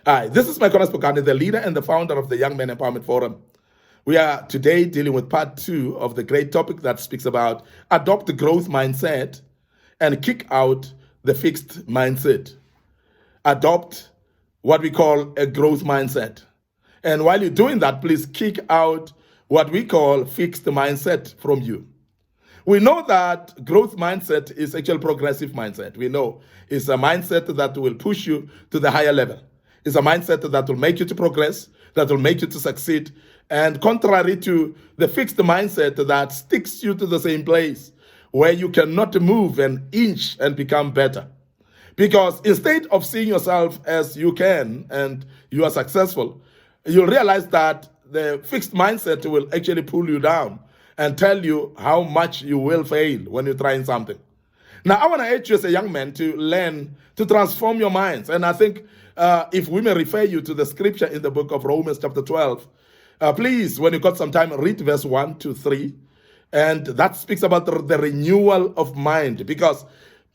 Hi, this is Michael Spokane, the leader and the founder of the Young Men Empowerment Forum. We are today dealing with part 2 of the great topic that speaks about adopt the growth mindset and kick out the fixed mindset. Adopt what we call a growth mindset. And while you're doing that, please kick out what we call fixed mindset from you. We know that growth mindset is actually progressive mindset. We know it's a mindset that will push you to the higher level. It's a mindset that will make you to progress, that will make you to succeed, and contrary to the fixed mindset that sticks you to the same place, where you cannot move an inch and become better. Because instead of seeing yourself as you can and you are successful, you'll realize that the fixed mindset will actually pull you down and tell you how much you will fail when you're trying something. Now, I want to urge you as a young man to learn to transform your minds. And I think if we may refer you to the scripture in the book of Romans chapter 12, please, when you got some time, read verse 1 to 3. And that speaks about the renewal of mind. Because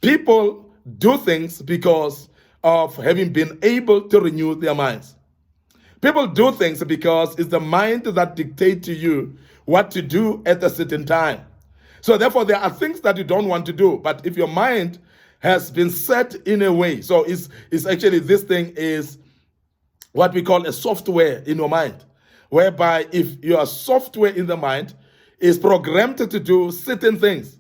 people do things because of having been able to renew their minds. People do things because it's the mind that dictates to you what to do at a certain time. So therefore, there are things that you don't want to do. But if your mind has been set in a way, so it's actually, this thing is what we call a software in your mind, whereby if your software in the mind is programmed to do certain things,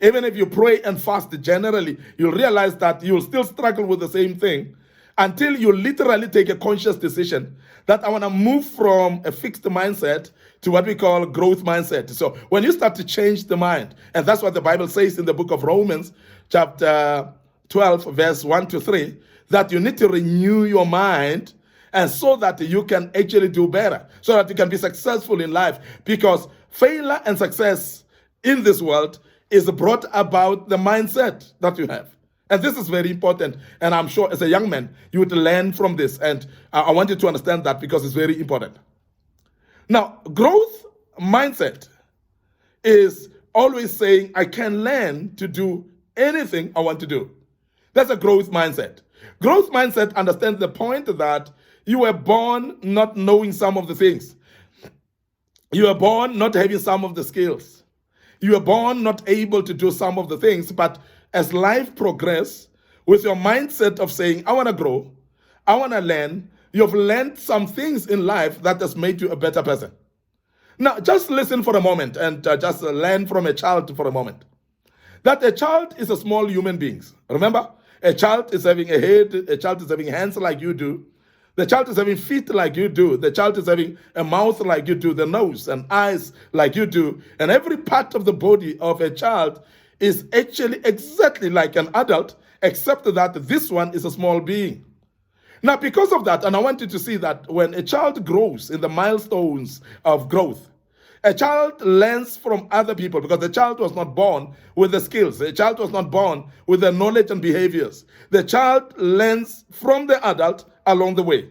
even if you pray and fast generally, you'll realize that you'll still struggle with the same thing until you literally take a conscious decision that I want to move from a fixed mindset to what we call growth mindset. So when you start to change the mind, and that's what the Bible says in the book of Romans, chapter 12, verse 1 to 3, that you need to renew your mind, and so that you can actually do better, so that you can be successful in life. Because failure and success in this world is brought about the mindset that you have. And this is very important. And I'm sure as a young man, you would learn from this. And I want you to understand that because it's very important. Now, growth mindset is always saying, I can learn to do anything I want to do. That's a growth mindset. Growth mindset understands the point that you were born not knowing some of the things. You were born not having some of the skills. You were born not able to do some of the things, but as life progresses, with your mindset of saying, I want to grow, I want to learn, you've learned some things in life that has made you a better person. Now, just listen for a moment and just learn from a child for a moment. That a child is a small human being. Remember, a child is having a head, a child is having hands like you do. The child is having feet like you do. The child is having a mouth like you do, the nose and eyes like you do. And every part of the body of a child is actually exactly like an adult, except that this one is a small being. Now, because of that, and I want you to see that when a child grows in the milestones of growth, a child learns from other people, because the child was not born with the skills. The child was not born with the knowledge and behaviors. The child learns from the adult along the way.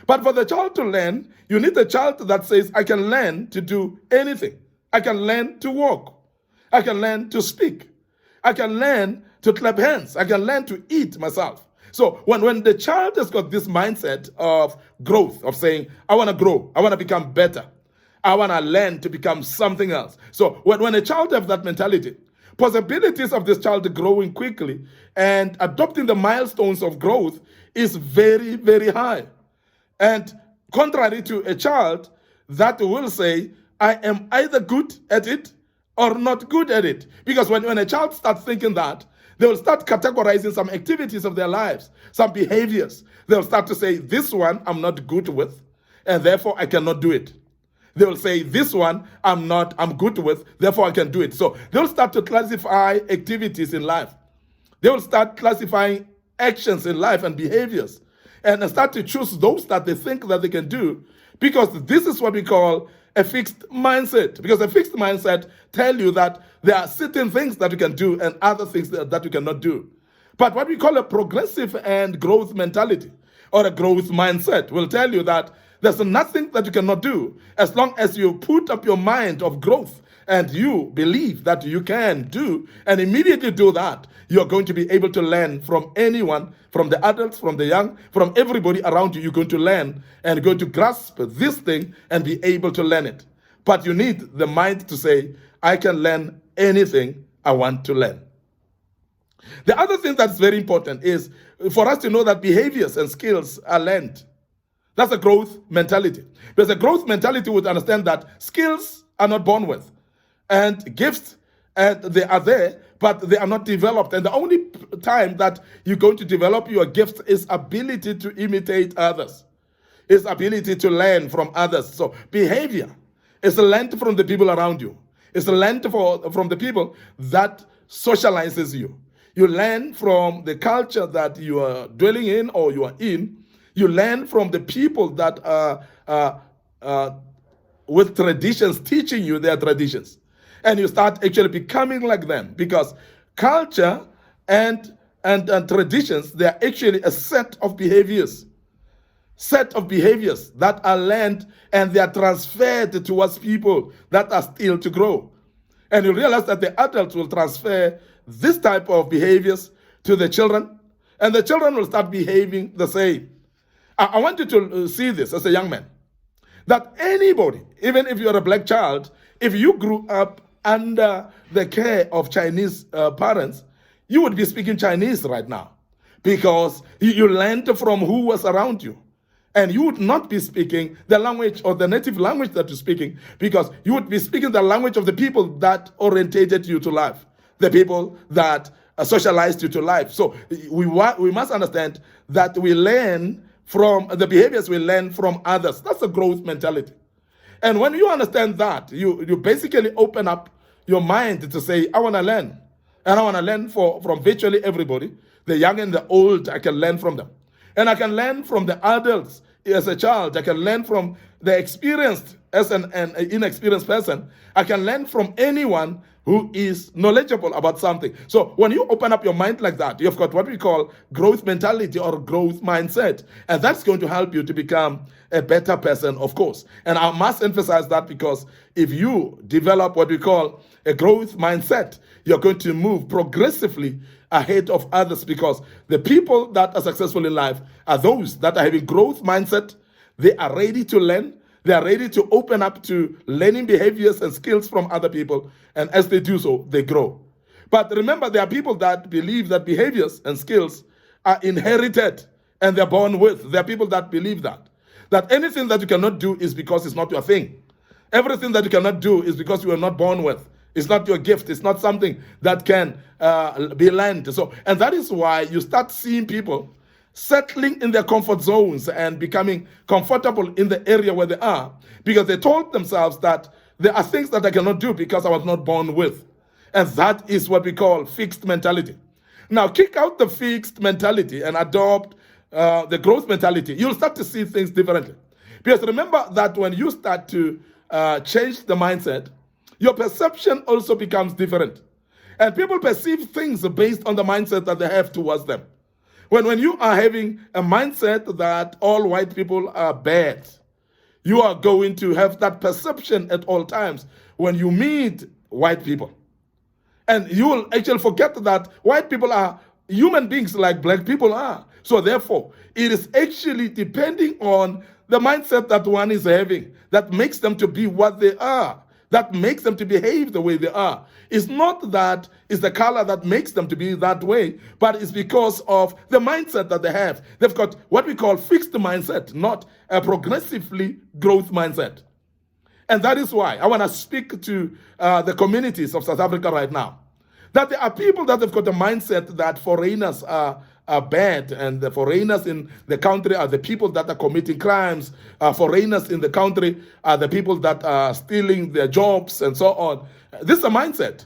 But for the child to learn, you need a child that says, I can learn to do anything. I can learn to walk. I can learn to speak. I can learn to clap hands. I can learn to eat myself. So when the child has got this mindset of growth, of saying, I want to grow, I want to become better, I want to learn to become something else. So when a child has that mentality, possibilities of this child growing quickly and adopting the milestones of growth is very, very high. And contrary to a child that will say, I am either good at it or not good at it. Because when a child starts thinking that, they will start categorizing some activities of their lives, some behaviors. They'll start to say, this one I'm not good with, and therefore I cannot do it. They will say, this one I'm good with, therefore I can do it. So they'll start to classify activities in life. They will start classifying actions in life and behaviors, and start to choose those that they think that they can do, because this is what we call a fixed mindset. Because a fixed mindset tells you that there are certain things that you can do and other things that you cannot do. But what we call a progressive and growth mentality, or a growth mindset, will tell you that there's nothing that you cannot do as long as you put up your mind of growth and you believe that you can do, and immediately do that, you're going to be able to learn from anyone, from the adults, from the young, from everybody around you. You're going to learn and going to grasp this thing and be able to learn it. But you need the mind to say, I can learn anything I want to learn. The other thing that's very important is for us to know that behaviors and skills are learned. That's a growth mentality. Because a growth mentality would understand that skills are not born with, and gifts, and they are there, but they are not developed. And the only time that you're going to develop your gift is ability to imitate others, is ability to learn from others. So behavior is learned from the people around you. It's learned from the people that socializes you. You learn from the culture that you are dwelling in or you are in. You learn from the people that are with traditions, teaching you their traditions. And you start actually becoming like them, because culture and traditions, they are actually a set of behaviors that are learned, and they are transferred towards people that are still to grow. And you realize that the adults will transfer this type of behaviors to the children, and the children will start behaving the same. I want you to see this as a young man, that anybody, even if you're a black child, if you grew up under the care of Chinese parents, you would be speaking Chinese right now, because you learned from who was around you. And you would not be speaking the language or the native language that you're speaking, because you would be speaking the language of the people that orientated you to life, the people that socialized you to life. So we must understand that we learn from the behaviors we learn from others. That's a growth mentality. And when you understand that, you basically open up your mind to say, I want to learn. And I want to learn from virtually everybody. The young and the old, I can learn from them. And I can learn from the adults as a child. I can learn from the experienced as an inexperienced person. I can learn from anyone who is knowledgeable about something. So when you open up your mind like that, you've got what we call growth mentality or growth mindset. And that's going to help you to become a better person, of course. And I must emphasize that, because if you develop what we call a growth mindset, you're going to move progressively ahead of others, because the people that are successful in life are those that are having growth mindset. They are ready to learn. They are ready to open up to learning behaviors and skills from other people. And as they do so, they grow. But remember, there are people that believe that behaviors and skills are inherited and they're born with. There are people that believe that anything that you cannot do is because it's not your thing. Everything that you cannot do is because you were not born with. It's not your gift. It's not something that can be learned. And that is why you start seeing people settling in their comfort zones and becoming comfortable in the area where they are, because they told themselves that there are things that I cannot do because I was not born with. And that is what we call fixed mentality. Now, kick out the fixed mentality and adopt the growth mentality. You'll start to see things differently. Because remember that when you start to change the mindset, your perception also becomes different. And people perceive things based on the mindset that they have towards them. When you are having a mindset that all white people are bad, you are going to have that perception at all times when you meet white people. And you will actually forget that white people are human beings like black people are. So therefore, it is actually depending on the mindset that one is having that makes them to be what they are, that makes them to behave the way they are. It's not that it's the color that makes them to be that way, but it's because of the mindset that they have. They've got what we call fixed mindset, not a progressively growth mindset. And that is why I want to speak to the communities of South Africa right now. That there are people that have got a mindset that foreigners are bad, and the foreigners in the country are the people that are committing crimes. Foreigners in the country are the people that are stealing their jobs and so on. This is a mindset.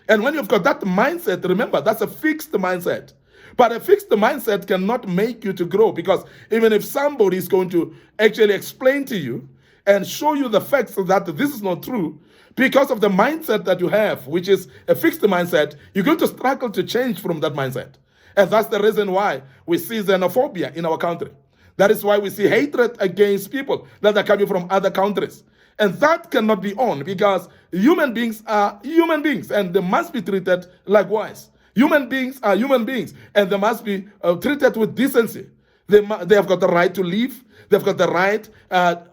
And when you've got that mindset, remember, that's a fixed mindset. But a fixed mindset cannot make you to grow, because even if somebody is going to actually explain to you and show you the facts that this is not true, because of the mindset that you have, which is a fixed mindset, you're going to struggle to change from that mindset. And that's the reason why we see xenophobia in our country. That is why we see hatred against people that are coming from other countries. And that cannot be on, because human beings are human beings and they must be treated likewise. Human beings are human beings and they must be treated with decency. They have got the right to live. They've got the right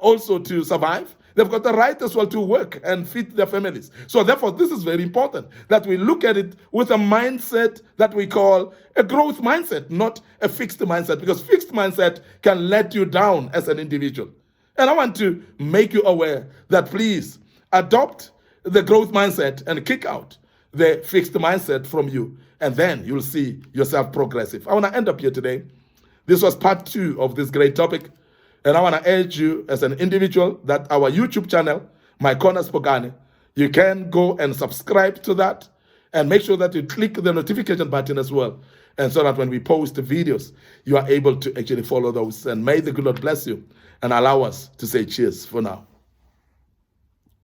also to survive. They've got the right as well to work and feed their families. So therefore, this is very important that we look at it with a mindset that we call a growth mindset, not a fixed mindset, because fixed mindset can let you down as an individual. And I want to make you aware that please adopt the growth mindset and kick out the fixed mindset from you. And then you'll see yourself progressive. I want to end up here today. This was part 2 of this great topic. And I want to urge you as an individual that our YouTube channel, My Corner Spokane, you can go and subscribe to that and make sure that you click the notification button as well. And so that when we post the videos, you are able to actually follow those. And may the good Lord bless you and allow us to say cheers for now.